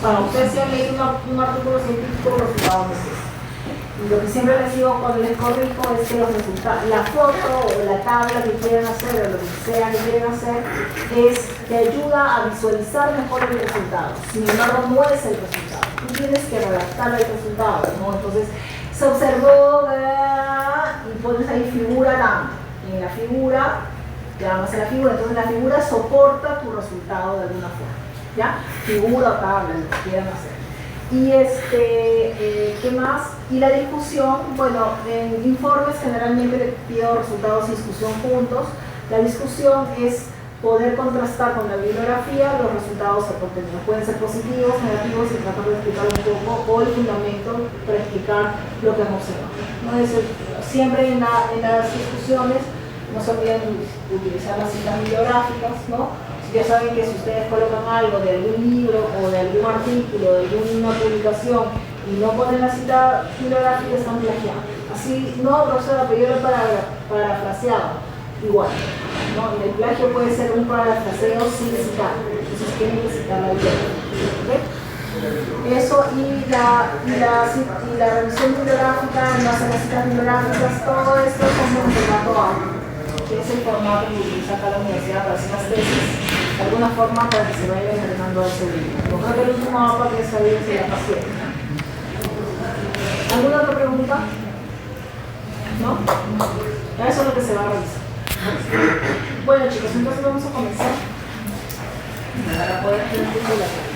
Bueno, ustedes si han leído un artículo científico, los resultados de eso. Y lo que siempre les digo cuando les corrijo es que los resultados, la foto o la tabla que quieren hacer o lo que sea que quieren hacer te ayuda a visualizar mejor el resultado. Sin embargo, no es el resultado. Tú tienes que redactar el resultado, ¿no? Entonces, se observó y pones ahí figura tanto. Y en la figura, ya vamos a la figura, entonces la figura soporta tu resultado de alguna forma. ¿Ya? Figura o tabla, lo que quieran hacer. Y ¿qué más? Y la discusión, bueno, en informes generalmente le pido resultados y discusión juntos. La discusión es poder contrastar con la bibliografía los resultados obtenidos. Pueden ser positivos, negativos y tratar de explicar un poco o el fundamento para explicar lo que hemos observado. ¿No? Siempre en las discusiones no se olviden de utilizar las citas bibliográficas, ¿no? Ya saben que si ustedes colocan algo de algún libro o de algún artículo, de alguna publicación y no ponen la cita bibliográfica, están plagiando. Así, no, profesora, pero yo lo parafraseado. Igual, ¿no? El plagio puede ser un parafraseo sin citar, entonces tienen que citar la bibliografía. ¿Okay? Eso y la revisión bibliográfica, no hacer las citas bibliográficas, todo esto es como un formato amplio, que es el formato que utiliza acá la universidad para hacer las tesis, de alguna forma para que se vaya entrenando a ese libro. Yo creo que el último mapa que se había sido la paciente. ¿Alguna otra pregunta? ¿No? Eso es lo que se va a revisar. Bueno chicos, entonces vamos a comenzar para poder hacer un poco la clase.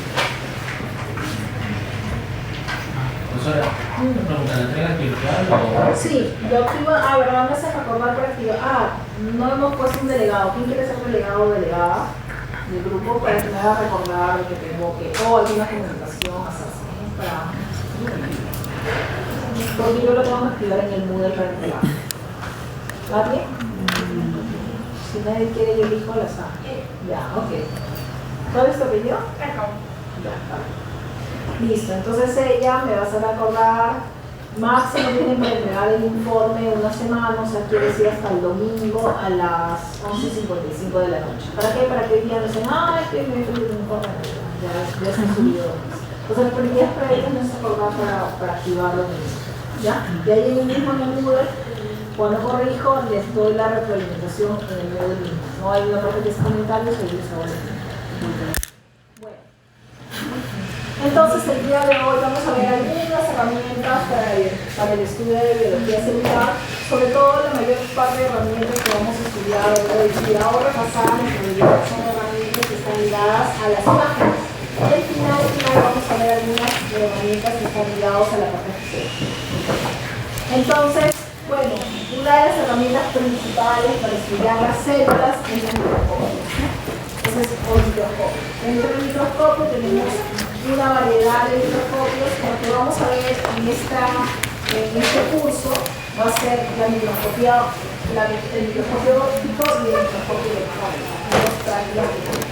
Profesora, una pregunta, ¿la entrega es virtual o...? Sí, yo activo, verdad, me hace recordar para activar, no hemos puesto un delegado. ¿Quién quiere ser delegado o delegada del grupo para que me haga recordar que tengo que, o alguna comunicación, así, para... Porque yo lo tengo que activar en el Moodle para activar. ¿Va bien? Si nadie quiere, yo elijo la sala. Ya, ok. ¿Cuál es tu apellido? Ya, vale. Listo, entonces ella me va a hacer acordar. Máximo tienen que entregar el informe una semana, o sea, quiere decir hasta el domingo a las 11:55 de la noche. ¿Para qué? Para que hoy día no dicen, es que me he el informe. Ya se han subido. O sea, el día para ellos no es acordar para activarlo mismo. ¿Ya? Y ahí mismo en el Moodle, cuando corrijo, les doy la retroalimentación en el Moodle mismo. No hay una parte de comentarios, ellos ahora. Bueno. Entonces, el día de hoy vamos a ver algunas herramientas para el estudio de biología celular, sobre todo la mayor parte de herramientas que vamos a estudiar hoy y ahora pasar en realidad son herramientas que están ligadas a las imágenes. Y al final vamos a ver algunas herramientas que están ligadas a la parte física. Entonces, bueno, una de las herramientas principales para estudiar las células es el microscopio. Ese es el microscopio. Dentro del microscopio tenemos una variedad de microscopios. Lo que vamos a ver en este curso va a ser el microscopio óptico y el microscopio electrónico.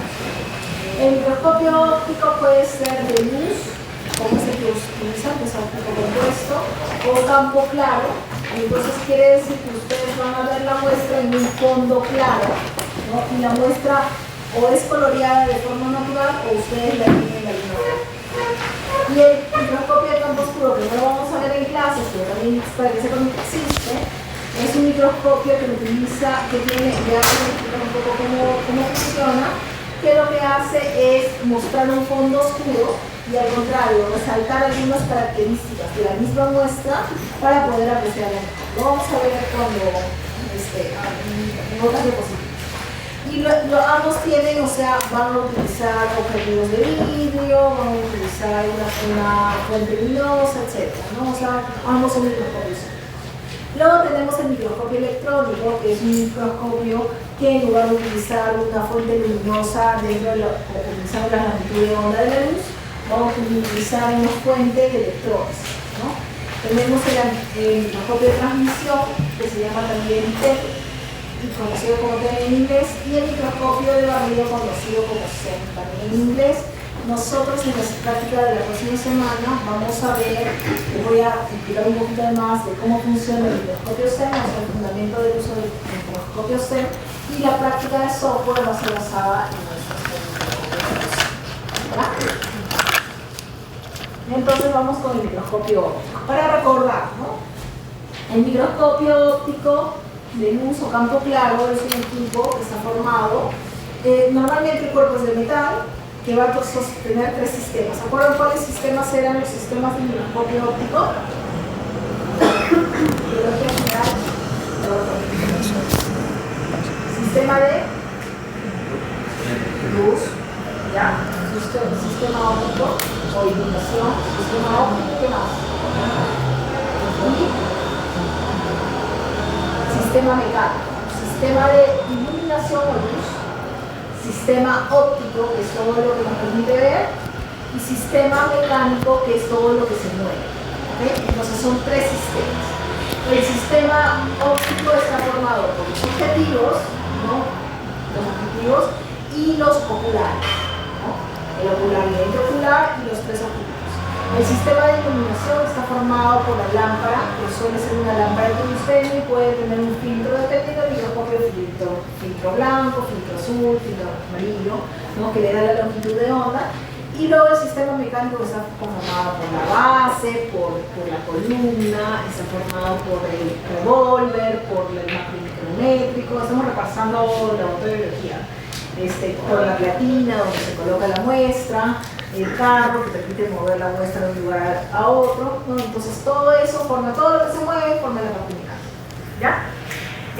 El microscopio óptico puede ser de luz, como es el que utilizan, que es óptico compuesto, o campo claro. Entonces quiere decir que ustedes van a ver la muestra en un fondo claro, ¿no? Y la muestra o es coloreada de forma natural o ustedes la tienen de alguna forma. Y el microscopio de campo oscuro, que no lo vamos a ver en clases, pero también para que sepan que existe, es un microscopio que utiliza, que tiene, ya les explico un poco cómo funciona, que lo que hace es mostrar un fondo oscuro y al contrario, resaltar algunas características de la misma muestra para poder apreciarla mejor. Lo vamos a ver cuando en otras diapositivas. Y ambos tienen, o sea, van a utilizar objetivos de vidrio, van a utilizar una fuente luminosa, etc., ¿no? O sea, ambos son microscopios. Luego tenemos el microscopio electrónico, que es un microscopio que en lugar de utilizar una fuente luminosa dentro de utilizando la longitud de onda de la luz, vamos a utilizar una fuente de electrones, ¿no? Tenemos el microscopio de transmisión, que se llama también TEP, conocido como TEP en inglés, y el microscopio de barrido conocido como SEM, también en inglés. Nosotros en la práctica de la próxima semana vamos a ver, les voy a explicar un poquito más de cómo funciona el microscopio SEM, o sea, el fundamento del uso del microscopio SEM, y la práctica de software va a ser basada en nuestros microscopios. Entonces vamos con el microscopio óptico. Para recordar, ¿no? El microscopio óptico de luz o campo claro es un equipo que está formado. Normalmente el cuerpo es de metal, que va a sostener 3 sistemas. ¿Se acuerdan cuáles sistemas eran los sistemas del microscopio óptico? Biología general. Sistema de luz, ¿ya? Sistema óptico o iluminación, sistema óptico, ¿qué más? Y sistema mecánico, sistema de iluminación o luz, sistema óptico, que es todo lo que nos permite ver, y sistema mecánico, que es todo lo que se mueve. ¿Okay? Entonces son 3 sistemas. El sistema óptico está formado por los objetivos, ¿no? Los objetivos y los oculares, ¿no? El ocular y el ocular y los 3 objetivos. El sistema de iluminación está formado por la lámpara, que suele ser una lámpara de tungsteno y puede tener un filtro dependiendo del microscopio, filtro blanco, filtro azul, filtro amarillo, ¿no? Que le da la longitud de onda. Y luego el sistema mecánico está formado por la base, por la columna, está formado por el revólver, por el micrométrico. Estamos repasando la biología. Por la platina, donde se coloca la muestra, el carro que permite mover la muestra de un lugar a otro, ¿no? Entonces todo eso forma, todo lo que se mueve forma la parte mecánica, ¿ya?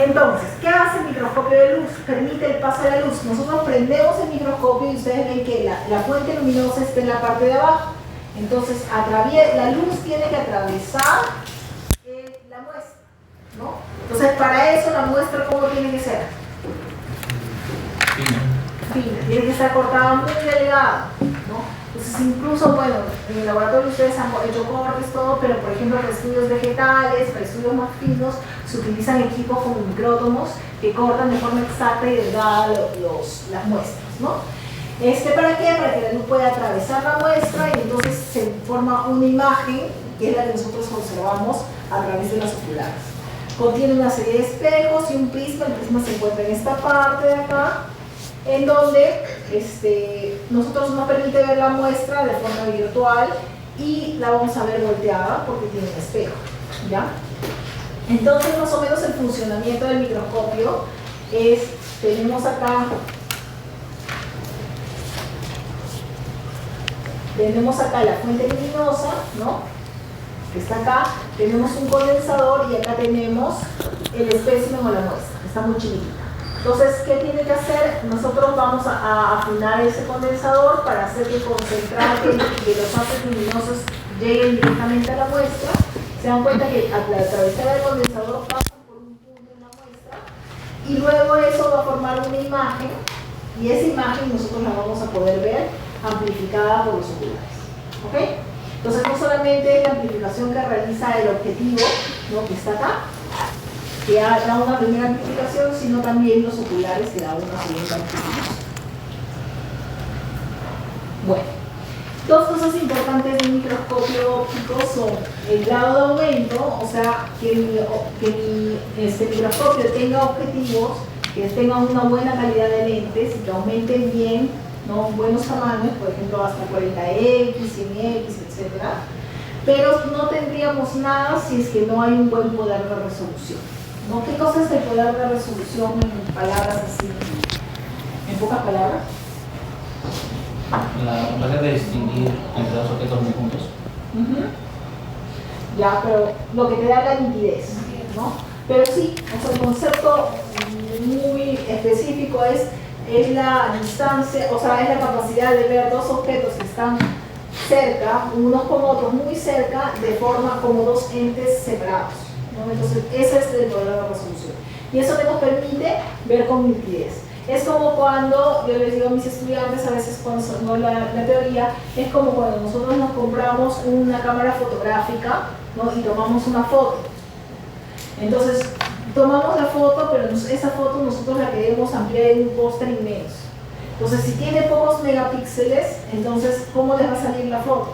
Entonces, ¿qué hace el microscopio de luz? Permite el paso de la luz. Nosotros prendemos el microscopio y ustedes ven que la fuente luminosa está en la parte de abajo. Entonces, la luz tiene que atravesar la muestra, ¿no? Entonces, para eso la muestra, ¿cómo tiene que ser? Fina. Tiene que estar cortada muy delgada, ¿no? Entonces, incluso, bueno, en el laboratorio ustedes han hecho cortes, todo, pero por ejemplo para estudios vegetales, para estudios más finos, se utilizan equipos como micrótomos que cortan de forma exacta y delgada las muestras, ¿no? ¿Para qué? Para que la luz pueda atravesar la muestra y entonces se forma una imagen que es la que nosotros observamos a través de las oculares. Contiene una serie de espejos y un prisma. El prisma se encuentra en esta parte de acá, en donde nosotros nos permite ver la muestra de forma virtual y la vamos a ver volteada porque tiene un espejo, ¿ya? Entonces, más o menos el funcionamiento del microscopio es, tenemos acá la fuente luminosa, ¿no? Que está acá, tenemos un condensador y acá tenemos el espécimen o la muestra, que está muy chiquitita. Entonces, ¿qué tiene que hacer? Nosotros vamos a afinar ese condensador para hacer que concentrado de los haces luminosos lleguen directamente a la muestra. Se dan cuenta que al atravesar el condensador pasan por un punto en la muestra y luego eso va a formar una imagen y esa imagen nosotros la vamos a poder ver amplificada por los oculares. ¿Ok? Entonces, no solamente es la amplificación que realiza el objetivo, ¿no? Que está acá, que da una primera amplificación, sino también los oculares que da una segunda amplificación. Bueno, 2 cosas importantes del microscopio óptico son el grado de aumento, o sea, que mi microscopio tenga objetivos, que tenga una buena calidad de lentes y que aumenten bien, ¿no? Buenos tamaños, por ejemplo hasta 40x, 100x, etc. Pero no tendríamos nada si es que no hay un buen poder de resolución, ¿no? ¿Qué cosa es el poder de resolución en palabras así, en pocas palabras? La capacidad de distinguir entre 2 objetos muy juntos. Ya, pero lo que te da la nitidez, ¿no? Pero sí, o sea, el concepto muy específico es la distancia, o sea, es la capacidad de ver 2 objetos que están cerca, unos con otros muy cerca, de forma como 2 entes separados, ¿no? Entonces, ese es el poder de resolución. Y eso que nos permite ver con nitidez. Es como cuando, yo les digo a mis estudiantes, a veces cuando no la teoría, es como cuando nosotros nos compramos una cámara fotográfica, ¿no? Y tomamos una foto. Entonces, tomamos la foto, pero esa foto nosotros la queremos ampliar en un póster inmenso. Entonces, si tiene pocos megapíxeles, entonces, ¿cómo les va a salir la foto?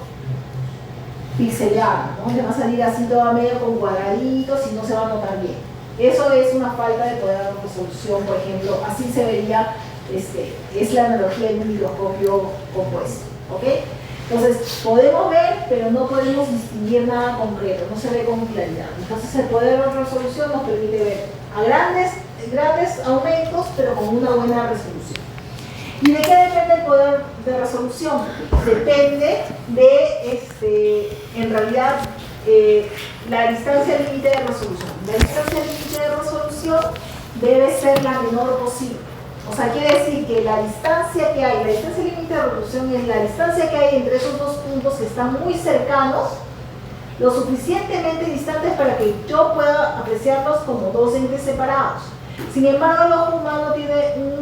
Pixelada, ¿no? Les va a salir así toda medio con cuadraditos y no se va a notar bien. Eso es una falta de poder de resolución, por ejemplo, así se vería, es la analogía de un microscopio compuesto, ¿ok? Entonces, podemos ver, pero no podemos distinguir nada concreto, no se ve con claridad. Entonces, el poder de resolución nos permite ver a grandes aumentos, pero con una buena resolución. ¿Y de qué depende el poder de resolución? Depende de, en realidad, la distancia límite de resolución. La distancia límite de resolución debe ser la menor posible. O sea, quiere decir que la distancia que hay, la distancia límite de resolución es la distancia que hay entre esos dos puntos que están muy cercanos, lo suficientemente distantes para que yo pueda apreciarlos como dos entes separados. Sin embargo, el ojo humano tiene un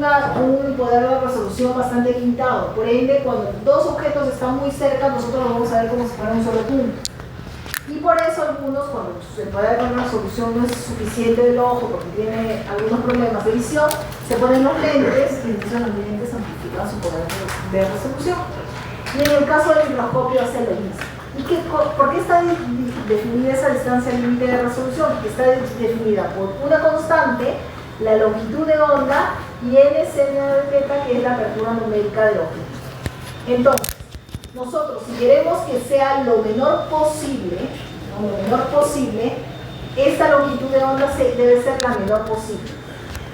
poder de resolución bastante limitado. Por ende, cuando dos objetos están muy cerca, nosotros los vamos a ver como si fuera un solo punto. Y por eso algunos, cuando el poder de resolución no es suficiente del ojo porque tiene algunos problemas de visión, se ponen los lentes y entonces los lentes amplifican su poder de resolución. Y en el caso del microscopio hace lo mismo. ¿Y por qué está definida esa distancia límite de resolución? Está definida por una constante, la longitud de onda, y el seno de teta, que es la apertura numérica del objeto. Entonces, nosotros, si queremos que sea lo menor posible, esta longitud de onda debe ser la menor posible.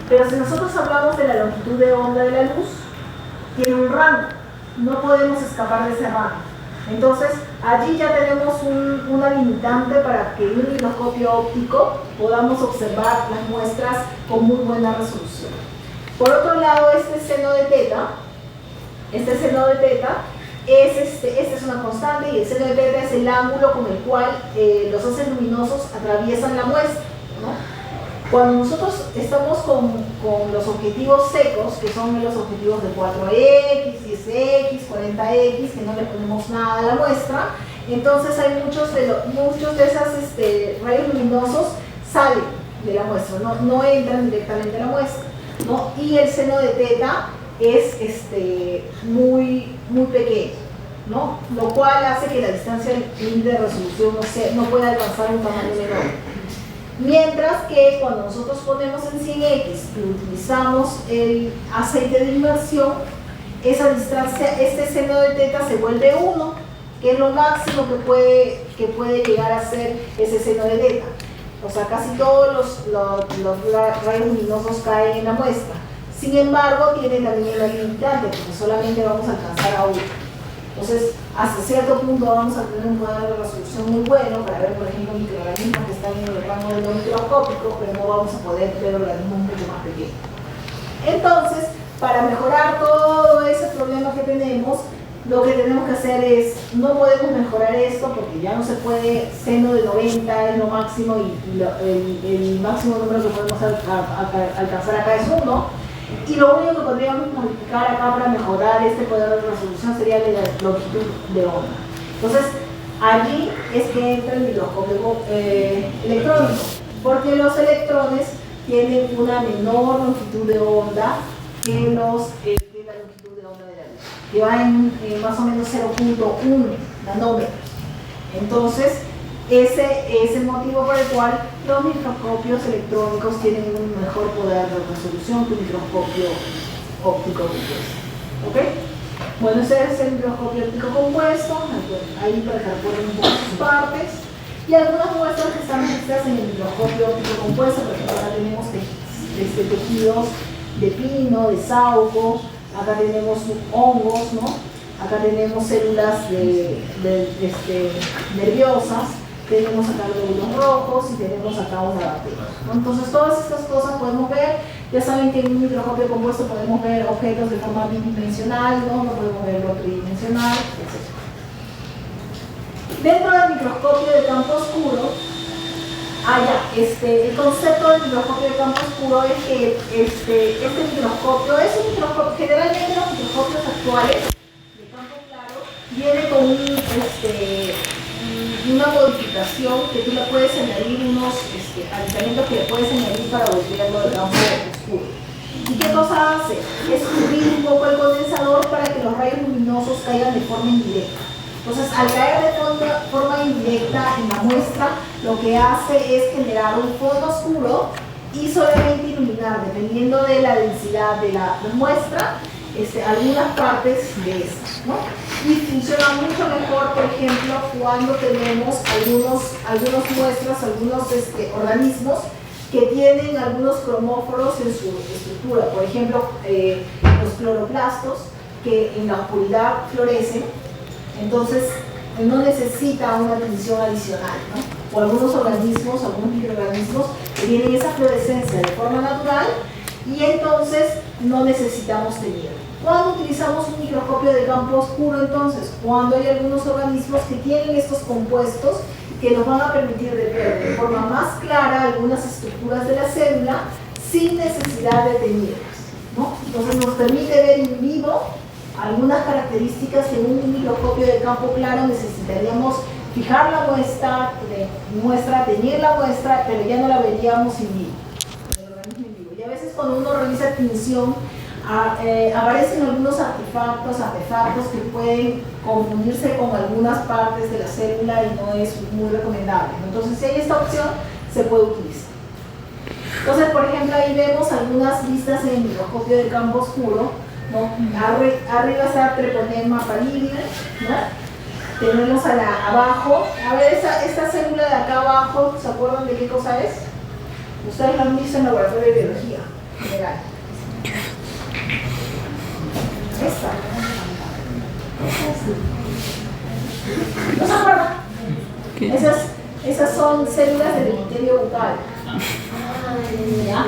Pero si nosotros hablamos de la longitud de onda de la luz, tiene un rango, no podemos escapar de ese rango. Entonces, allí ya tenemos una limitante para que en un microscopio óptico podamos observar las muestras con muy buena resolución. Por otro lado, este seno de teta esta es una constante, y el seno de teta es el ángulo con el cual los haces luminosos atraviesan la muestra, ¿no? Cuando nosotros estamos con los objetivos secos, que son los objetivos de 4X, 10X, 40X, que no le ponemos nada a la muestra, entonces hay muchos de esos rayos luminosos salen de la muestra, no entran directamente a la muestra, ¿no? Y el seno de teta es muy pequeño, ¿no? Lo cual hace que la distancia límite de resolución no pueda alcanzar un tamaño menor. Mientras que cuando nosotros ponemos en 100X y utilizamos el aceite de inmersión, esa distancia, este seno de teta se vuelve 1, que es lo máximo que puede llegar a ser ese seno de teta. O sea, casi todos los rayos luminosos caen en la muestra. Sin embargo, tiene también la limitante, porque solamente vamos a alcanzar a 1. Entonces, hasta cierto punto vamos a tener un poder de resolución muy bueno para ver, por ejemplo, microorganismos que están en el rango de lo microscópico, pero no vamos a poder ver organismos mucho más pequeños. Entonces, para mejorar todo ese problema que tenemos, lo que tenemos que hacer es, no podemos mejorar esto porque ya no se puede, seno de 90 es lo máximo y el máximo número que podemos alcanzar acá es 1. Y lo único que podríamos modificar acá para mejorar este poder de resolución sería la longitud de onda. Entonces, allí es que entra el microscopio electrónico, porque los electrones tienen una menor longitud de onda que la longitud de onda de la luz, que va en más o menos 0.1 nanómetros. Entonces, ese es el motivo por el cual los microscopios electrónicos tienen un mejor poder de resolución que un microscopio óptico compuesto. ¿Ok? Bueno, ese es el microscopio óptico compuesto, ahí para que recuerden un poco sus partes. Y algunas muestras que están listas en el microscopio óptico compuesto, por ejemplo, acá tenemos tejidos de pino, de saúco, acá tenemos hongos, ¿no? Acá tenemos células nerviosas, tenemos acá glóbulos rojos y tenemos acá una bacteria, ¿no? Entonces todas estas cosas podemos ver. Ya saben que en un microscopio compuesto podemos ver objetos de forma bidimensional, no podemos verlo tridimensional, etc. Dentro del microscopio de campo oscuro, el concepto del microscopio de campo oscuro es que este microscopio es un microscopio, generalmente los microscopios actuales de campo claro viene con una modificación que tú le puedes añadir, unos aditamentos que le puedes añadir para volverlo de campo oscuro. ¿Y qué cosa hace? Es cubrir un poco el condensador para que los rayos luminosos caigan de forma indirecta. Entonces, al caer de forma indirecta en la muestra, lo que hace es generar un fondo oscuro y solamente iluminar, dependiendo de la densidad de la muestra, algunas partes de esta, ¿no? Y funciona mucho mejor, por ejemplo, cuando tenemos algunos muestras, algunos organismos que tienen algunos cromóforos en su estructura. Por ejemplo, los cloroplastos, que en la oscuridad florecen, entonces no necesita una atención adicional, ¿no? O algunos organismos, algunos microorganismos que tienen esa fluorescencia de forma natural y entonces no necesitamos teñir. ¿Cuándo utilizamos un microscopio de campo oscuro entonces? Cuando hay algunos organismos que tienen estos compuestos que nos van a permitir ver de forma más clara algunas estructuras de la célula sin necesidad de teñirlas, ¿no? Entonces nos permite ver in vivo algunas características que en un microscopio de campo claro necesitaríamos fijar la muestra, teñir la muestra, pero ya no la veríamos in vivo, el organismo in vivo. Y a veces cuando uno realiza tinción, aparecen algunos artefactos que pueden confundirse con algunas partes de la célula y no es muy recomendable. Entonces, si hay esta opción, se puede utilizar. Entonces, por ejemplo, ahí vemos algunas vistas en el microscopio de campo oscuro, ¿no? Arriba está Treponema pallidum, ¿no? Tenemos abajo, a ver, esta célula de acá abajo, ¿se acuerdan de qué cosa es? Ustedes la han visto en el laboratorio de biología general. Esta. ¿No se acuerdan? Esas son células del epitelio bucal. ¿Ya?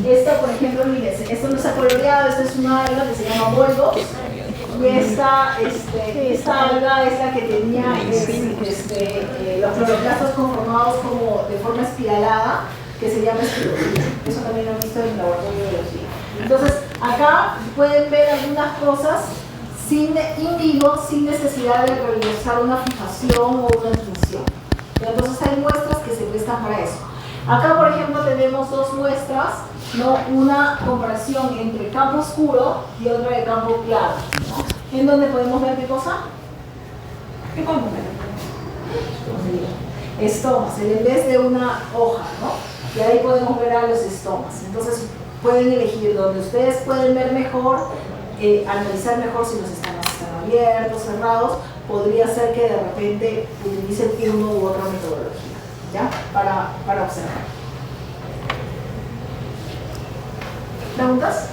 Esta, por ejemplo, miren, esto no se ha coloreado, esta es una alga que se llama bolgos. Y esta alga es la que tenía los cloroplastos conformados como de forma espiralada, que se llama espirulina. Eso también lo han visto en el laboratorio de biología. Entonces, acá pueden ver algunas cosas in vivo, sin necesidad de realizar una fijación o una tinción. Entonces, hay muestras que se prestan para eso. Acá, por ejemplo, tenemos dos muestras, ¿no? Una comparación entre campo oscuro y otra de campo claro, ¿no? En donde podemos ver qué cosa. ¿Qué podemos ver? Estomas, en vez de una hoja, ¿no? Y ahí podemos ver a los estomas. Entonces, pueden elegir donde ustedes pueden ver mejor, analizar mejor si los estomas están abiertos, cerrados. Podría ser que de repente utilicen uno u otra metodología, ¿ya? Para observar. ¿Preguntas?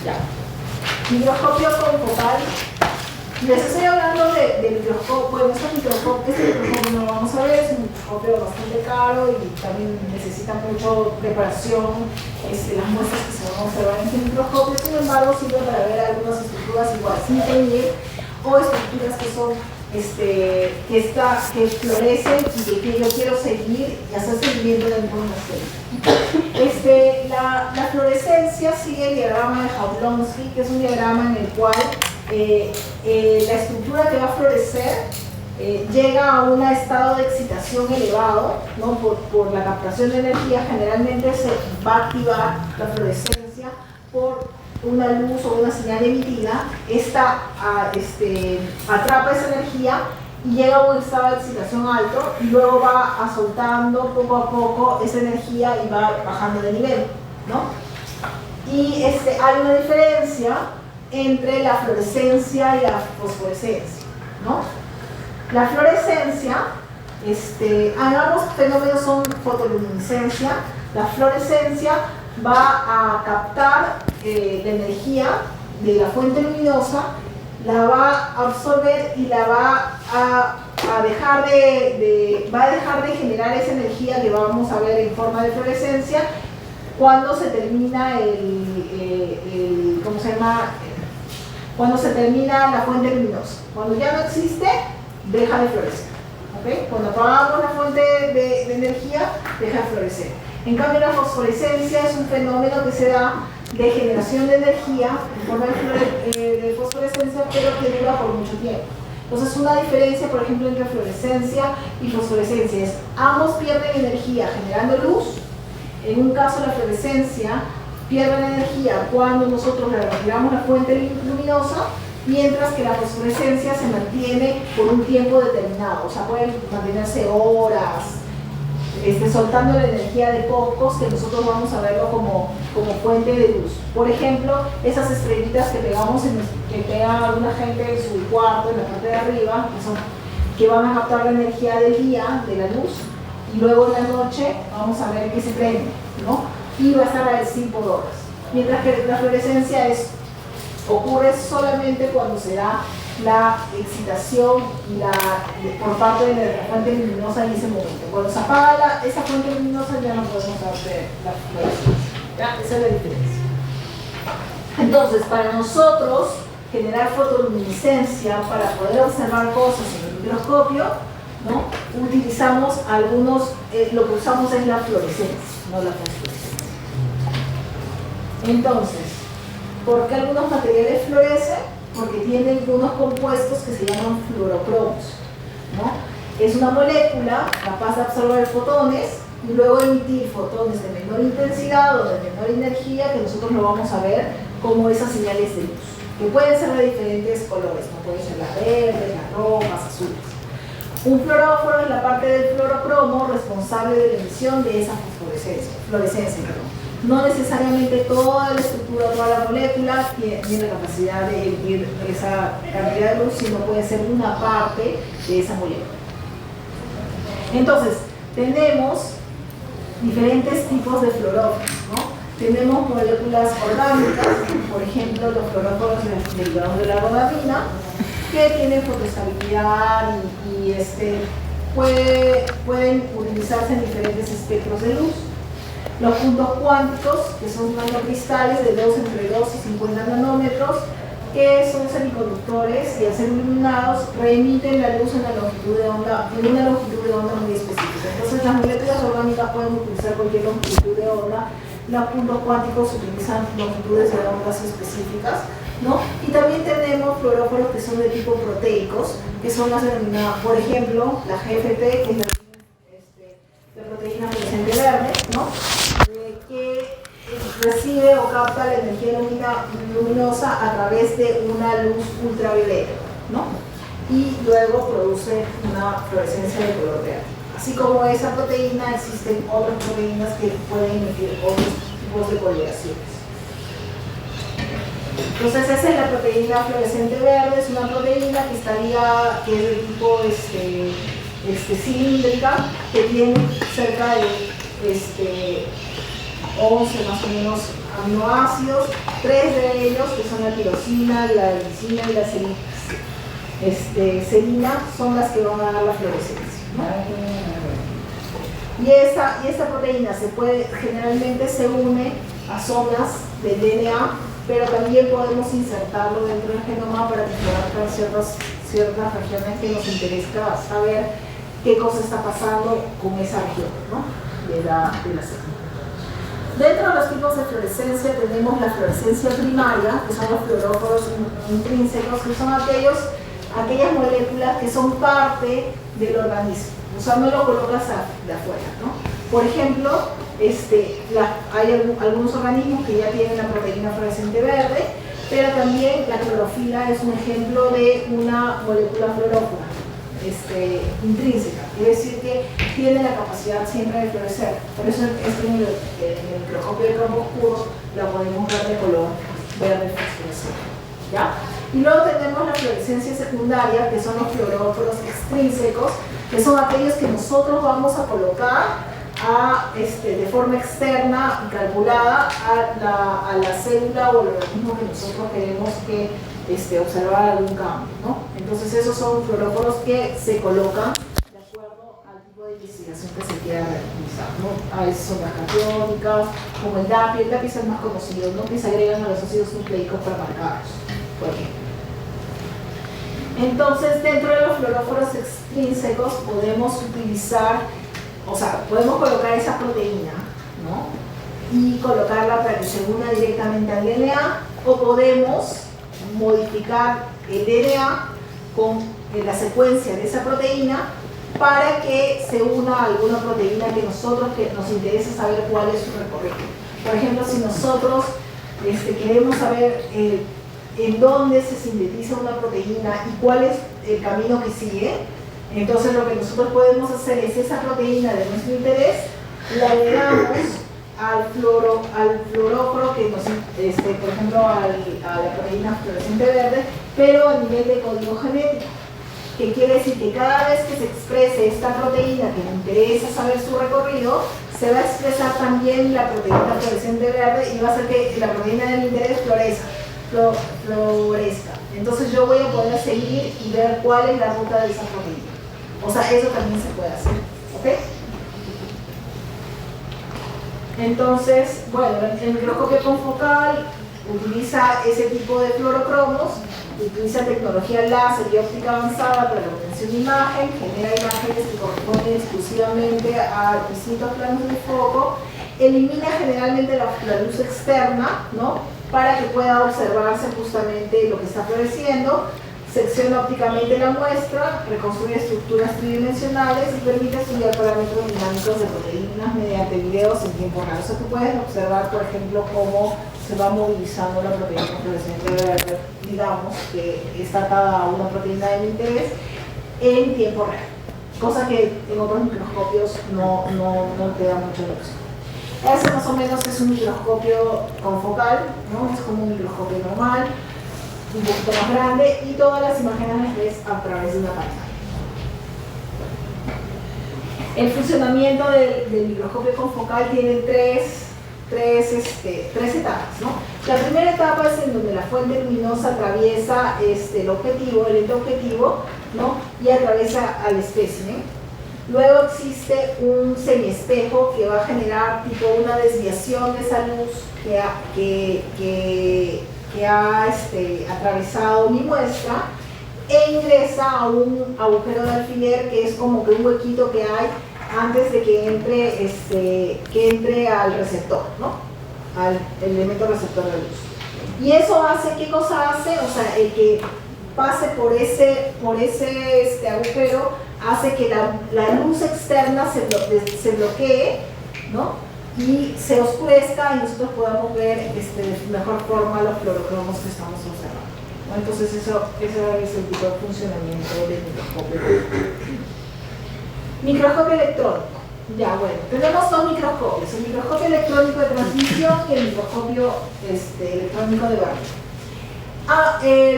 Ya. Microscopio confocal. Les estoy hablando de microscopio. Bueno, este microscopio no lo vamos a ver, es un microscopio bastante caro y también necesita mucho preparación. Las muestras que se van a observar en este microscopio, sin embargo, sirve para ver algunas estructuras igual sin teñir o estructuras que son que florecen y que yo quiero seguir y hacer seguimiento dentro de una célula. La fluorescencia sigue el diagrama de Jablonski, que es un diagrama en el cual la estructura que va a florecer llega a un estado de excitación elevado, ¿no? Por la captación de energía. Generalmente se va a activar la fluorescencia por una luz o una señal emitida. Esta atrapa esa energía y llega a un estado de excitación alto y luego va soltando poco a poco esa energía y va bajando de nivel, ¿no? Y hay una diferencia entre la fluorescencia y la fosforescencia, ¿no? La fluorescencia, ambos fenómenos son fotoluminiscencia. La fluorescencia va a captar la energía de la fuente luminosa, la va a absorber y la va a dejar de generar esa energía que vamos a ver en forma de fluorescencia cuando se termina cuando se termina la fuente luminosa. Cuando ya no existe, deja de florecer, ¿okay? Cuando apagamos la fuente de energía, deja de florecer. En cambio, la fosforescencia es un fenómeno que se da de generación de energía en forma de fosforescencia, pero que dura por mucho tiempo. Entonces, una diferencia, por ejemplo, entre fluorescencia y fosforescencia es ambos pierden energía generando luz. En un caso, la fluorescencia pierde la energía cuando nosotros le retiramos la fuente luminosa, mientras que la fosforescencia se mantiene por un tiempo determinado, o sea, pueden mantenerse horas, soltando la energía de pocos que nosotros vamos a verlo como fuente de luz. Por ejemplo, esas estrellitas que pegamos que pega alguna gente en su cuarto, en la parte de arriba, que van a captar la energía del día, de la luz, y luego en la noche vamos a ver que se prende, ¿no? Y va a estar así por horas. Mientras que la fluorescencia ocurre solamente cuando se da la excitación por parte de la fuente luminosa en ese momento. Cuando se apaga esa fuente luminosa ya no podemos hacer la fluorescencia. ¿Ya? Esa es la diferencia. Entonces, para nosotros generar fotoluminiscencia para poder observar cosas en el microscopio, ¿no? Utilizamos lo que usamos es la fluorescencia, no la fosforescencia. Entonces, ¿por qué algunos materiales fluorescen? Porque tienen unos compuestos que se llaman fluorocromos, ¿no? Es una molécula capaz de absorber fotones y luego emitir fotones de menor intensidad o de menor energía, que nosotros lo vamos a ver como esas señales de luz, que pueden ser de diferentes colores, ¿no? Pueden ser las verdes, las rojas, azules. Un fluoróforo es la parte del fluorocromo responsable de la emisión de esa fluorescencia. No necesariamente toda la estructura, toda la molécula tiene la capacidad de emitir esa cantidad de luz, sino puede ser una parte de esa molécula. Entonces, tenemos diferentes tipos de fluoróforos, ¿no? Tenemos moléculas orgánicas, por ejemplo, los fluoróforos derivados de la rodamina, que tienen fotoestabilidad y pueden utilizarse en diferentes espectros de luz. Los puntos cuánticos, que son nanocristales de entre 2 y 50 nanómetros, que son semiconductores y al ser iluminados remiten la luz en una longitud de onda muy específica. Entonces las moléculas orgánicas pueden utilizar cualquier longitud de onda. Los puntos cuánticos utilizan longitudes de ondas específicas, ¿no? Y también tenemos fluoróforos que son de tipo proteicos, que son las denominadas, por ejemplo, la GFP, que es la proteína fluorescente verde, ¿no? Que recibe o capta la energía luminosa a través de una luz ultravioleta, ¿no? Y luego produce una fluorescencia de color verde. Así como esa proteína, existen otras proteínas que pueden emitir otros tipos de coloraciones. Entonces esa es la proteína fluorescente verde, es una proteína que es de tipo cilíndrica, que tiene cerca de 11 más o menos aminoácidos, 3 de ellos, que son la tirosina, la glicina y la serina, son las que van a dar la fluorescencia, ¿no? Y esta proteína generalmente se une a zonas del DNA, pero también podemos insertarlo dentro del genoma para explorar ciertas regiones que nos interesa saber qué cosa está pasando con esa región, ¿no? de la célula. Dentro de los tipos de fluorescencia tenemos la fluorescencia primaria, que son los fluoróforos intrínsecos, que son aquellas moléculas que son parte del organismo. O sea, no lo colocas de afuera, ¿no? Por ejemplo, hay algunos organismos que ya tienen la proteína fluorescente verde, pero también la clorofila es un ejemplo de una molécula fluorófora intrínseca, quiere decir que tiene la capacidad siempre de florecer. Por eso en el microscopio de campo oscuro la podemos ver de color verde fosforescente, ¿ya? Y luego tenemos la fluorescencia secundaria, que son los fluoróforos extrínsecos, que son aquellos que nosotros vamos a colocar de forma externa y calculada a la célula o al organismo que nosotros queremos que observar algún cambio, ¿no? Entonces esos son fluoróforos que se colocan de acuerdo al tipo de investigación que se quiera realizar, ¿no? A veces son las catiónicas, como el DAPI es el más conocido, ¿no? Que se agregan a los ácidos nucleicos para marcarlos, por ejemplo. Entonces, dentro de los fluoróforos extrínsecos podemos podemos colocar esa proteína, ¿no? Y colocarla para que se una directamente al DNA, o podemos modificar el DNA con la secuencia de esa proteína para que se una a alguna proteína que nos interesa saber cuál es su recorrido. Por ejemplo, si nosotros queremos saber en dónde se sintetiza una proteína y cuál es el camino que sigue, Entonces lo que nosotros podemos hacer es esa proteína de nuestro interés, la agregamos al fluoróforo que nos, por ejemplo, a la proteína fluorescente verde, pero a nivel de código genético, que quiere decir que cada vez que se exprese esta proteína que nos interesa saber su recorrido, se va a expresar también la proteína fluorescente verde y va a hacer que la proteína del interés florezca. Entonces yo voy a poder seguir y ver cuál es la ruta de esa proteína. O sea, eso también se puede hacer, ¿ok? Entonces, bueno, el microscopio confocal utiliza ese tipo de fluorocromos, utiliza tecnología láser y óptica avanzada para la obtención de imagen, genera imágenes que corresponden exclusivamente a distintos planos de foco, elimina generalmente la luz externa, ¿no?, para que pueda observarse justamente lo que está floreciendo, secciona ópticamente la muestra, reconstruye estructuras tridimensionales y permite estudiar parámetros dinámicos de proteínas mediante videos en tiempo real. O sea, tú puedes observar, por ejemplo, cómo se va movilizando la proteína fluorescente verde, digamos, que está atada a una proteína de interés en tiempo real, cosa que en otros microscopios no te da mucha opción. Ese más o menos es un microscopio confocal, ¿no? Es como un microscopio normal, un poquito más grande, y todas las imágenes las ves a través de una pantalla. El funcionamiento del microscopio confocal tiene tres etapas, ¿no? La primera etapa es en donde la fuente luminosa atraviesa el objetivo, el ente objetivo, ¿no?, y atraviesa al espécimen. Luego existe un semiespejo que va a generar tipo una desviación de esa luz que ha atravesado mi muestra e ingresa a un agujero de alfiler que es como que un huequito que hay antes de que entre al receptor, ¿no?, al elemento receptor de luz. Y eso hace, ¿qué cosa hace? O sea, el que pase por ese agujero hace que la luz externa se bloquee, ¿no?, y se oscurezca y nosotros podamos ver de mejor forma los fluorocromos que estamos observando, ¿no? Entonces ese es el tipo de funcionamiento del microscopio. Microscopio electrónico. Ya, bueno, tenemos dos microscopios, el microscopio electrónico de transmisión y el microscopio electrónico de barrido.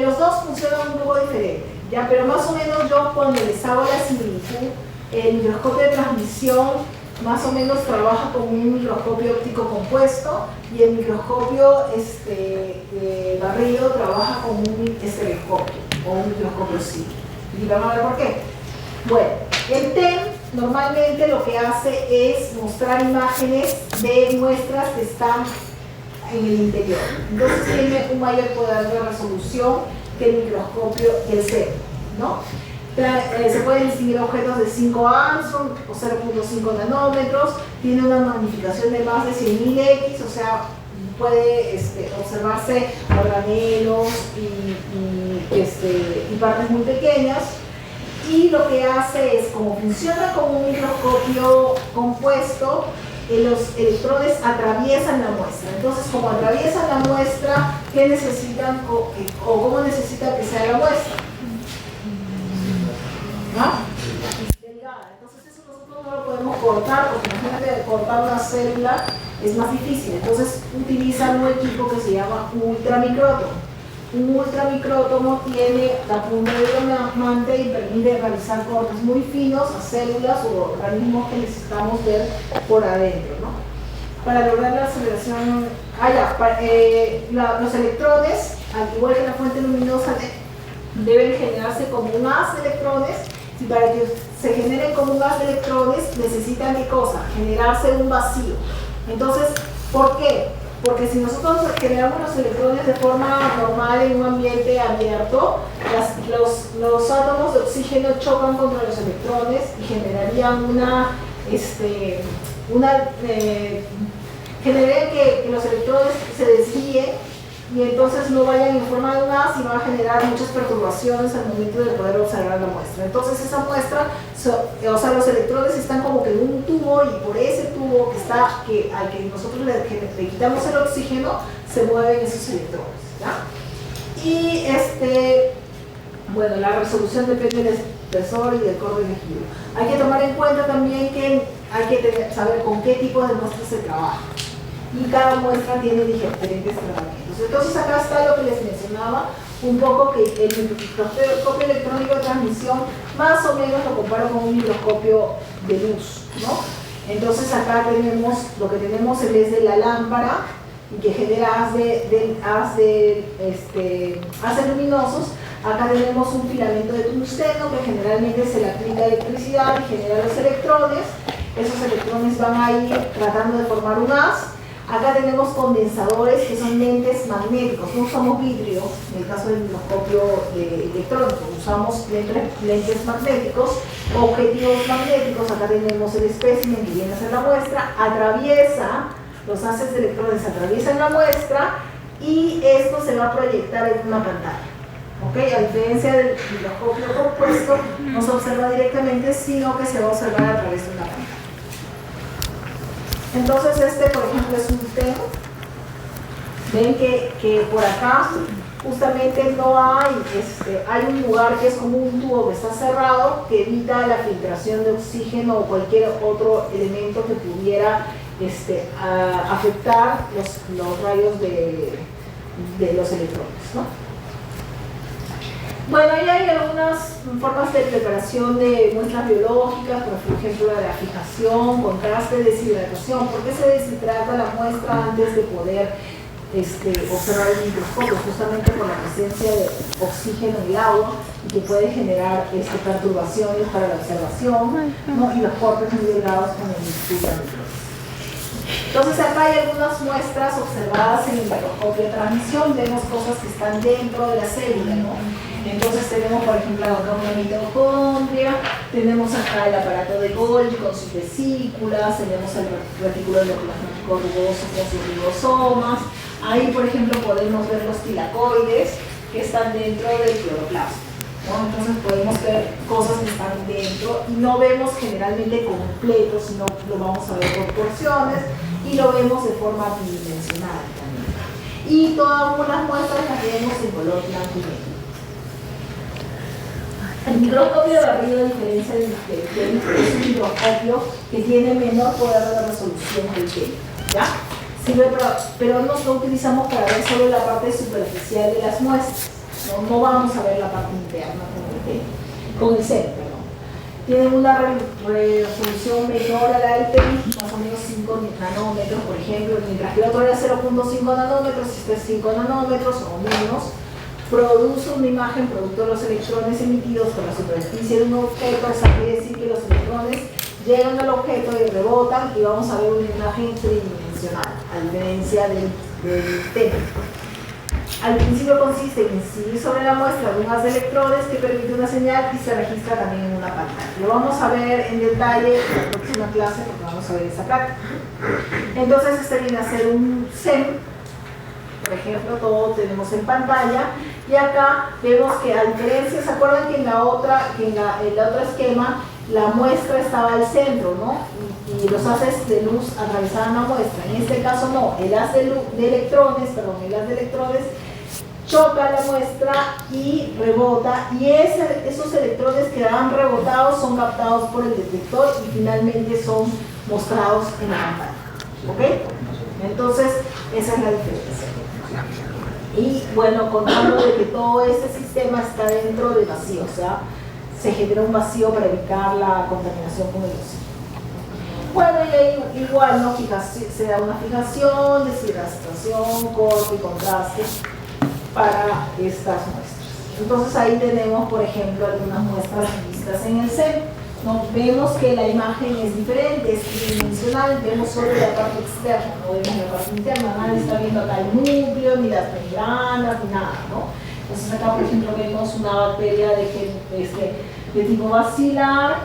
Los dos funcionan un poco diferente, ya, pero más o menos yo cuando les hago la similitud, el microscopio de transmisión más o menos trabaja con un microscopio óptico compuesto y el microscopio barrido trabaja con un estereoscopio o un microscopio cíclico. ¿Y vamos a ver por qué? Bueno, el TEM normalmente lo que hace es mostrar imágenes de muestras que están en el interior. Entonces tiene un mayor poder de resolución que el microscopio del CEP, ¿no? Se pueden distinguir objetos de 5 Armstrong o 0.5 nanómetros, tiene una magnificación de más de 100.000 X, o sea, puede observarse organelos y partes muy pequeñas. Y lo que hace es, como funciona como un microscopio compuesto, los electrones atraviesan la muestra. Entonces, como atraviesan la muestra, ¿qué necesitan o cómo necesitan que sea la muestra? ¿No? Delgada. Entonces eso nosotros no lo podemos cortar, porque imagínate, cortar una célula es más difícil. Entonces utilizan un equipo que se llama ultramicrótomo. Un ultramicrótomo tiene la punta de diamante y permite realizar cortes muy finos a células o organismos que necesitamos ver por adentro, ¿no? Para lograr la aceleración, los electrones, al igual que la fuente luminosa, deben generarse como un haz de electrones, y para que se generen como un haz de electrones necesitan ¿qué cosa? Generarse un vacío. Entonces, ¿por qué? Porque si nosotros generamos los electrones de forma normal en un ambiente abierto, los átomos de oxígeno chocan contra los electrones y generarían generarían que los electrones se desvíen y entonces no vayan en forma de un haz y va a generar muchas perturbaciones al momento de poder observar la muestra. Entonces esa muestra, o sea, los electrones están como que en un tubo y por ese tubo al que nosotros le quitamos el oxígeno, se mueven esos electrones, ¿ya? Y Bueno, la resolución depende del espesor y del corte elegido. Hay que tomar en cuenta también que hay que saber con qué tipo de muestras se trabaja. Y cada muestra tiene diferentes tratamientos. Entonces acá está lo que les mencionaba, un poco que el microscopio electrónico de transmisión más o menos lo comparo con un microscopio de luz, ¿no? Entonces acá tenemos, lo que tenemos en vez de la lámpara y que genera haces luminosos, acá tenemos un filamento de tungsteno que generalmente se le aplica electricidad y genera los electrones. Esos electrones van a ir tratando de formar un haz. Acá tenemos condensadores que son lentes magnéticos, no usamos vidrio en el caso del microscopio electrónico, usamos lentes magnéticos, objetivos magnéticos. Acá tenemos el espécimen que viene a ser la muestra, atraviesa, los haces de electrones atraviesan la muestra y esto se va a proyectar en una pantalla. ¿Okay? A diferencia del microscopio compuesto, no se observa directamente, sino que se va a observar a través de una pantalla. Entonces por ejemplo, es un tema. Ven que por acá justamente no hay, hay un lugar que es como un tubo que está cerrado que evita la filtración de oxígeno o cualquier otro elemento que pudiera afectar los rayos de los electrones, ¿no? Bueno, ahí hay algunas formas de preparación de muestras biológicas, por ejemplo la fijación, contraste, deshidratación. ¿Por qué se deshidrata la muestra antes de poder observar el microscopio? Justamente por la presencia de oxígeno en el agua y que puede generar perturbaciones para la observación, ¿no? Y los cortes muy delgados con el microscopio. Entonces acá hay algunas muestras observadas en el microscopio de transmisión. Vemos cosas que están dentro de la célula, ¿no? Entonces tenemos, por ejemplo, acá una mitocondria, tenemos acá el aparato de Golgi con sus vesículas, tenemos el retículo endoplasmático rugoso con sus ribosomas. Ahí, por ejemplo, podemos ver los tilacoides que están dentro del cloroplasma, ¿no? Entonces podemos ver cosas que están dentro y no vemos generalmente completo, sino lo vamos a ver por porciones y lo vemos de forma bidimensional también. Y todas las muestras las vemos en color blanco y negro. El microscopio de barrido, a diferencia del es un microscopio que tiene menor poder de resolución que el TEM, ¿ya? Sirve pero no lo utilizamos para ver solo la parte superficial de las muestras, no vamos a ver la parte interna con el CEP, perdón. Tienen una resolución menor a la del TEM, más o menos 5 nanómetros, por ejemplo, mientras que el otro era 0.5 nanómetros, este es 5 nanómetros o menos. Produce una imagen producto de los electrones emitidos por la superficie de un objeto. O sea, quiere decir que los electrones llegan al objeto y rebotan y vamos a ver una imagen tridimensional, a diferencia del tema. Al principio consiste en incidir sobre la muestra de un haz de electrones que permite una señal y se registra también en una pantalla. Lo vamos a ver en detalle en la próxima clase porque vamos a ver esa práctica. Entonces este viene a ser un SEM. Por ejemplo, todo tenemos en pantalla y acá vemos que a diferencia, ¿se acuerdan que en el otro esquema la muestra estaba al centro, ¿no? Y los haces de luz atravesaban la muestra? En este caso no, el haz de electrones choca la muestra y rebota, y esos electrones que han rebotado son captados por el detector y finalmente son mostrados en la pantalla. ¿Ok? Entonces, esa es la diferencia. Y bueno, contando de que todo este sistema está dentro del vacío, o sea, se genera un vacío para evitar la contaminación con el oxígeno. Bueno, y ahí igual, ¿no? Se da una fijación, deshidratación, corte y contraste para estas muestras. Entonces ahí tenemos, por ejemplo, algunas muestras vistas en el CEP. ¿No? Vemos que la imagen es diferente, es tridimensional, vemos solo la parte externa, no vemos la parte interna, nadie está viendo acá el núcleo, ni las membranas, ni nada, ¿no? Entonces acá, por ejemplo, vemos una bacteria de tipo bacillar,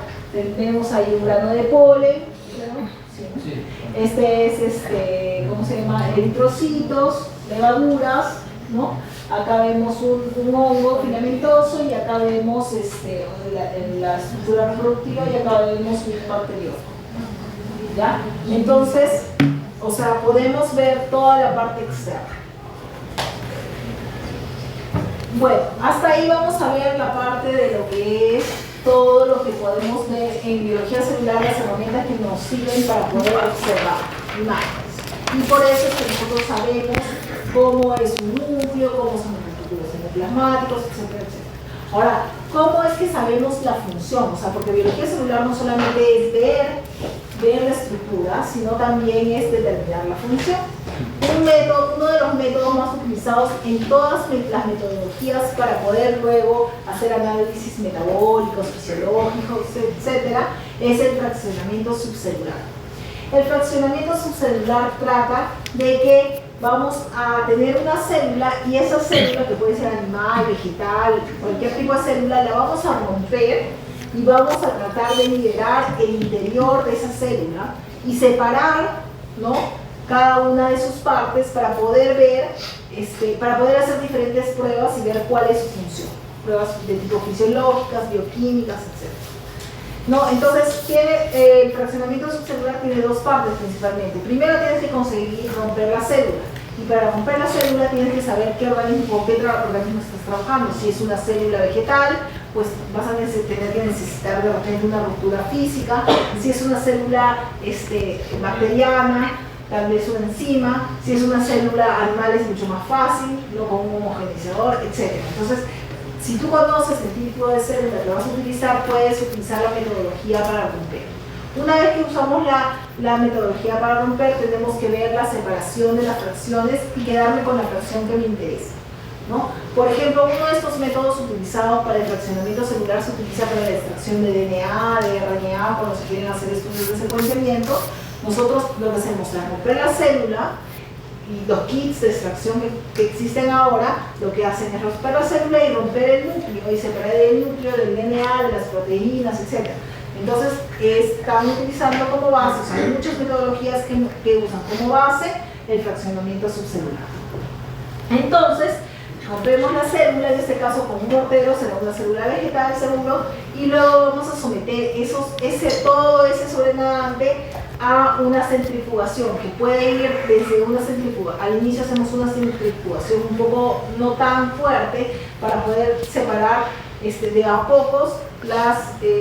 vemos ahí un grano de polen, ¿no? Sí. Este es, ¿cómo se llama? Eritrocitos, levaduras, ¿no? Acá vemos un hongo filamentoso y acá vemos la estructura reproductiva y acá vemos un bacteriófago. ¿Ya? Entonces, o sea, podemos ver toda la parte externa. Bueno, hasta ahí vamos a ver la parte de lo que es todo lo que podemos ver en biología celular, las herramientas que nos sirven para poder observar imágenes. Y por eso es que nosotros sabemos cómo es un núcleo, cómo son los partículas endoplasmáticos, etcétera, etcétera. Ahora, ¿cómo es que sabemos la función? O sea, porque biología celular no solamente es ver la estructura, sino también es determinar la función. Uno de los métodos más utilizados en todas las metodologías para poder luego hacer análisis metabólicos, fisiológicos, etcétera, es el fraccionamiento subcelular. El fraccionamiento subcelular trata de que vamos a tener una célula y esa célula, que puede ser animal, vegetal, cualquier tipo de célula, la vamos a romper y vamos a tratar de liberar el interior de esa célula y separar, ¿no?, cada una de sus partes para poder ver, para poder hacer diferentes pruebas y ver cuál es su función. Pruebas de tipo fisiológicas, bioquímicas, etc. ¿No? Entonces, el fraccionamiento subcelular tiene dos partes principalmente. Primero tienes que conseguir romper la célula. Y para romper la célula tienes que saber qué organismo estás trabajando. Si es una célula vegetal, pues vas a tener que necesitar de repente una ruptura física. Si es una célula bacteriana, tal vez una enzima. Si es una célula animal es mucho más fácil, ¿no?, con un homogeneizador, etc. Entonces, si tú conoces el tipo de célula que vas a utilizar, puedes utilizar la metodología para romper. Una vez que usamos la metodología para romper, tenemos que ver la separación de las fracciones y quedarme con la fracción que me interesa, ¿no? Por ejemplo, uno de estos métodos utilizados para el fraccionamiento celular se utiliza para la extracción de DNA, de RNA, cuando se quieren hacer estudios de secuenciamiento. Nosotros lo que hacemos es romper la célula, y los kits de extracción que existen ahora, lo que hacen es romper la célula y romper el núcleo, y separar el núcleo del DNA, de las proteínas, etc. Entonces, están utilizando como base, o sea, hay muchas metodologías que usan como base el fraccionamiento subcelular. Entonces, rompemos la célula, en este caso con un mortero, será una célula vegetal seguro, y luego vamos a someter todo ese sobrenadante a una centrifugación que puede ir desde una centrifugación. Al inicio hacemos una centrifugación un poco no tan fuerte para poder separar de a pocos las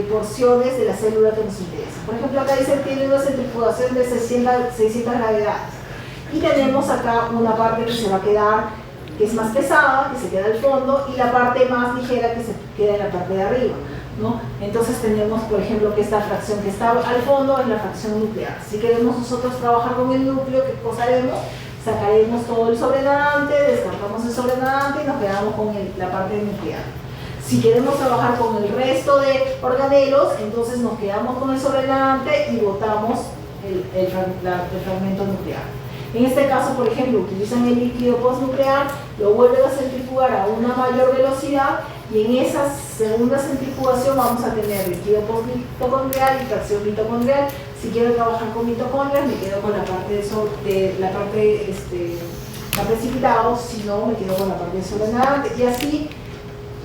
porciones de la célula que nos interesa. Por ejemplo, acá dice que tiene una centrifugación de 600 gravedades y tenemos acá una parte que se va a quedar, que es más pesada, que se queda al fondo, y la parte más ligera que se queda en la parte de arriba, ¿no? Entonces tenemos, por ejemplo, que esta fracción que está al fondo es la fracción nuclear. Si queremos nosotros trabajar con el núcleo, ¿qué cosa haremos? Sacaremos todo el sobrenadante, descartamos el sobrenadante y nos quedamos con la parte nuclear. Si queremos trabajar con el resto de organelos, entonces nos quedamos con el sobrenadante y botamos el fragmento nuclear. En este caso, por ejemplo, utilizan el líquido postnuclear, lo vuelven a centrifugar a una mayor velocidad y en esa segunda centrifugación vamos a tener líquido postmitocondrial y fracción mitocondrial. Si quiero trabajar con mitocondrias, me quedo con la parte precipitado, si no, me quedo con la parte de sobrenadante, y así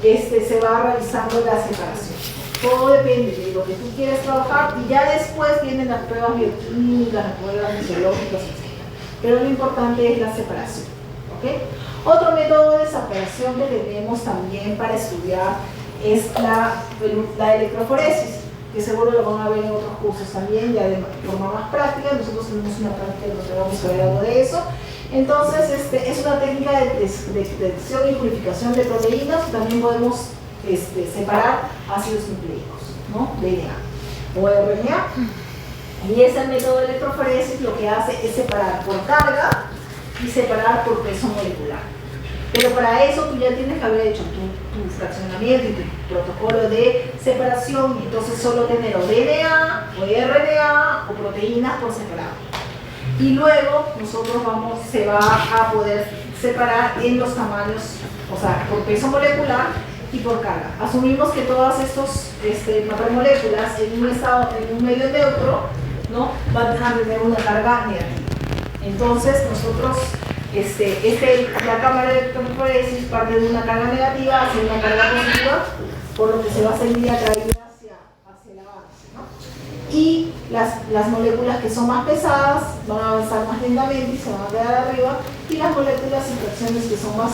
se va realizando la separación. Todo depende de lo que tú quieres trabajar y ya después vienen las pruebas bioquímicas, las pruebas fisiológicas, etc. Pero lo importante es la separación, ¿okay? Otro método de separación que tenemos también para estudiar es la electroforesis, que seguro lo van a ver en otros cursos también, ya de forma más práctica. Nosotros tenemos una práctica donde vamos a ver algo de eso. Entonces, es una técnica de detección y purificación de proteínas. También podemos separar ácidos nucleicos, ¿no?, DNA o RNA. Y ese método de electroforesis lo que hace es separar por carga y separar por peso molecular. Pero para eso tú ya tienes que haber hecho tu fraccionamiento y tu protocolo de separación, y entonces solo tener o DNA o RNA o proteínas por separado. Y luego se va a poder separar en los tamaños, o sea, por peso molecular y por carga. Asumimos que todas estas macromoléculas en un medio neutro, ¿no?, van a tener una carga negativa. Entonces nosotros, la cámara de electroforesis parte de una carga negativa hacia una carga positiva, por lo que se va a seguir atraída hacia la base, ¿no? Y las moléculas que son más pesadas van a avanzar más lentamente y se van a quedar arriba, y las moléculas y fracciones que son más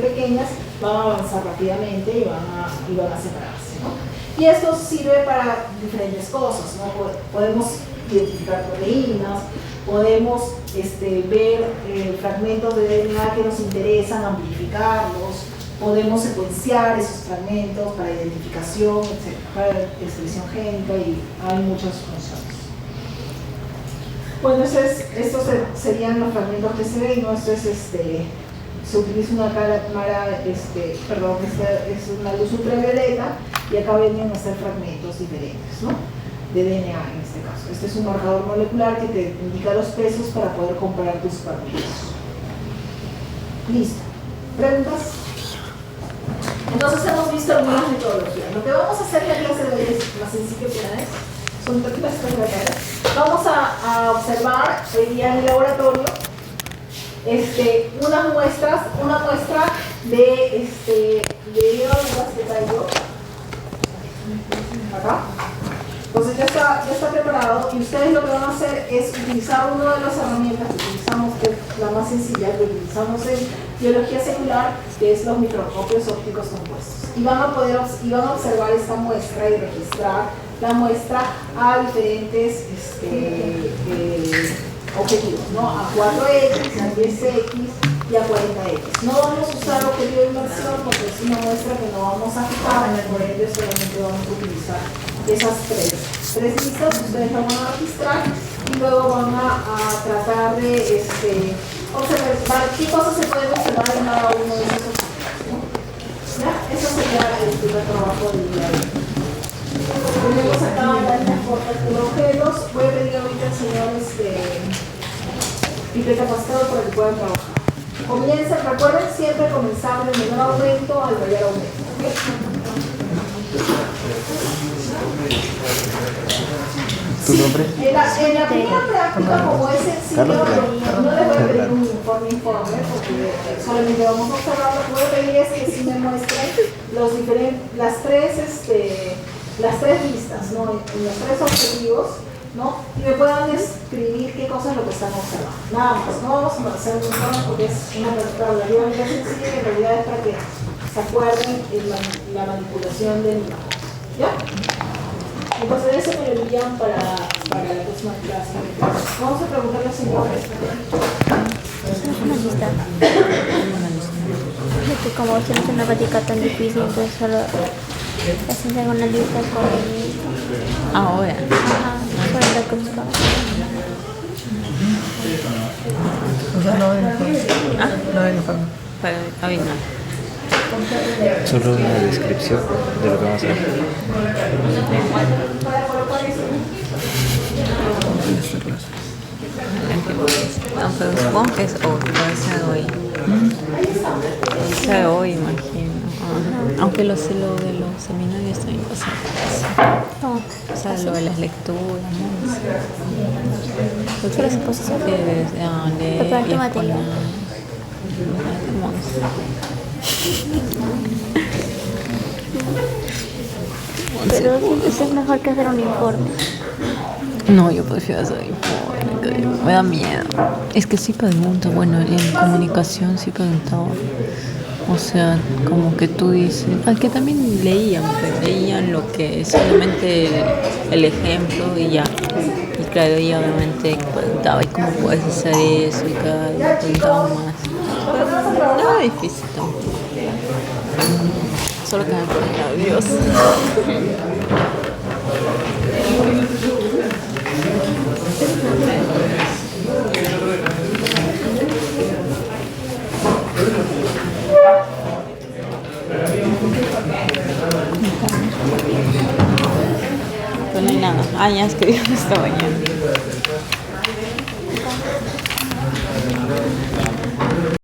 pequeñas van a avanzar rápidamente y van a separarse, ¿no? Y esto sirve para diferentes cosas, ¿no? Podemos identificar proteínas, podemos ver fragmentos de DNA que nos interesan, amplificarlos, podemos secuenciar esos fragmentos para identificación, etc., para expresión génica, y hay muchas funciones. Bueno, estos serían los fragmentos que se ven, ¿no? Esto es se utiliza una cámara, es una luz ultravioleta, y acá vienen a ser fragmentos diferentes, ¿no? De DNA en este caso. Este es un marcador molecular que te indica los pesos para poder comparar tus partículas. Listo. ¿Preguntas? Entonces hemos visto algunas metodologías. Lo que vamos a hacer en la clase de hoy es más sencillo que nada. Son las tres materias. Vamos a observar hoy día en el laboratorio una muestra de válvulas que traigo acá. Entonces ya está preparado, y ustedes lo que van a hacer es utilizar una de las herramientas que utilizamos, que es la más sencilla que utilizamos en biología celular, que es los microscopios ópticos compuestos. Y van a observar esta muestra y registrar la muestra a diferentes objetivos, ¿no? A 4X, a 10X y a 40X. No vamos a usar objetivo de inversión porque es una muestra que no vamos a fijar, por ello solamente vamos a utilizar esas tres listas. Ustedes las van a registrar y luego van a tratar de observar qué cosas se pueden observar en cada uno de esos objetos, ¿no? ¿Ya? Eso sería el primer trabajo del día de hoy. Tenemos acá las líneas cortas de objetos. Voy a pedir ahorita al señor pipeta pasado para que puedan trabajar. Recuerden siempre comenzar del menor aumento al mayor aumento. ¿Okay? ¿Tu nombre? En la primera práctica, como es sencillo, no les voy a pedir un informe, porque solamente vamos a observar. Lo que voy a pedir es que si me muestren las tres listas, ¿no? Los tres objetivos, ¿no? Y me puedan escribir qué cosa es lo que están observando. Nada más, no vamos a hacer un informe porque es una práctica relativamente sencilla, y en realidad es para que se acuerden la manipulación del imagen. ¿Ya? Entonces eso me lo envían para la próxima clase. Vamos a preguntarle al señor. Una lista. Que como siempre es una práctica tan difícil, entonces solo hacen una lista con ahora. Ajá, con lo que buscamos. O sea, no ven informe. No ven informe. Para hoy no. Solo una descripción de lo que vamos a hacer. Aunque supongo que es hoy, puede ser hoy. Puede ser hoy, imagino. Aunque lo de los seminarios también pasa. No, O sea, lo de las lecturas, ¿no? ¿qué exposición? Que leer ¿Para y qué materia? Pero eso es mejor que hacer un informe. No, yo prefiero hacer informe, me da miedo. Es que sí pregunto, bueno, en comunicación sí preguntaba. O sea, como que tú dices, que también leían lo que solamente el ejemplo y ya. Y claro, y obviamente preguntaba, ¿y cómo puedes hacer eso? Y cada vez preguntaba más. Pero no es difícil tampoco. Solo que me pone nerviosa. Pero no hay nada. Ya escribí esta mañana.